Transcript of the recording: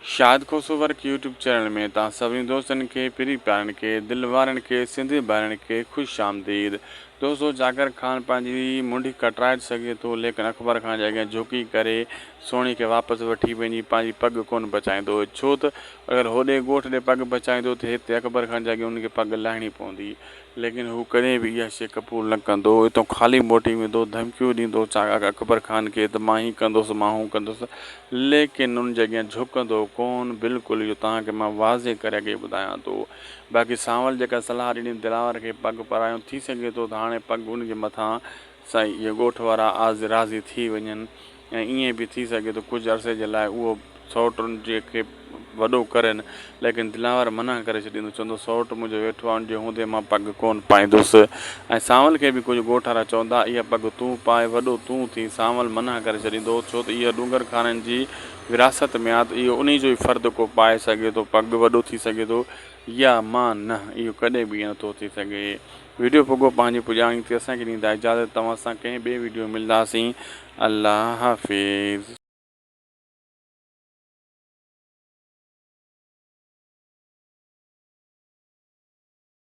शाद खोसोवर्क YouTube channel में तव्हां सभिनी दोस्तनि खे पिरी प्यारनि खे दिलि वारनि खे सिंधी भाउरनि खे ख़ुशि आमदीद। दोस्तों जाकिर ख़ान पंहिंजी मुंडी कटराए सघे थो, लेकिन अकबर ख़ान जे अॻियां झुकी करे सोणी खे वापसि वठी वञी पंहिंजी पग कोन बचाईंदो, छो त अगरि होॾे ॻोठ ॾे पग बचाईंदो त हिते अकबर ख़ान जे अॻियां उनखे पग लाहिणी पवंदी। लेकिन हू कॾहिं बि इहा शइ क़बूल न कंदो, हितां ख़ाली मोटी वेंदो, धमकियूं ॾींदो अकबर ख़ान खे त मां ही कंदुसि मां हू कंदुसि, लेकिन उन जे अॻियां झुकंदो कोन। बिल्कुलु इहो तव्हांखे मां वाज़े करे अॻे ॿुधायां थो। बाक़ी सांवल जेका सलाह ॾिनी दिलावर खे पग पारायूं, थी सघे थो त हाणे पग उनजे मथां साईं इहे ॻोठ वारा राज़ी थी वञनि, ऐं ईअं बि थी सघे थो कुझु अरसे जे लाइ उहो सौटुनि जेके वॾो करनि, लेकिन दिलावर मना करे छॾींदो, चवंदो सौटु मुंहिंजो वेठो आहे, उनजे हूंदे मां पग कोन पाईंदुसि। ऐं सांवल खे बि कुझु ॻोठ वारा चवंदा इहा पग तूं पाए, वॾो तूं थी। सांवल मना करे छॾींदो, छो त इहा डूंगर खाननि जी विरासत में आहे, त इहो उन जो ई फ़र्दु को पाए सघे थो, पग वॾो थी सघे थो, या मां न, इहो कॾहिं बि नथो थी सघे। वीडियो पोइ पंहिंजी पुॼाणी थी असांखे ॾींदा इजाज़त। तव्हां सां कंहिं ॿिए वीडियो मिलंदासीं। अल्लाह हाफ़िज़।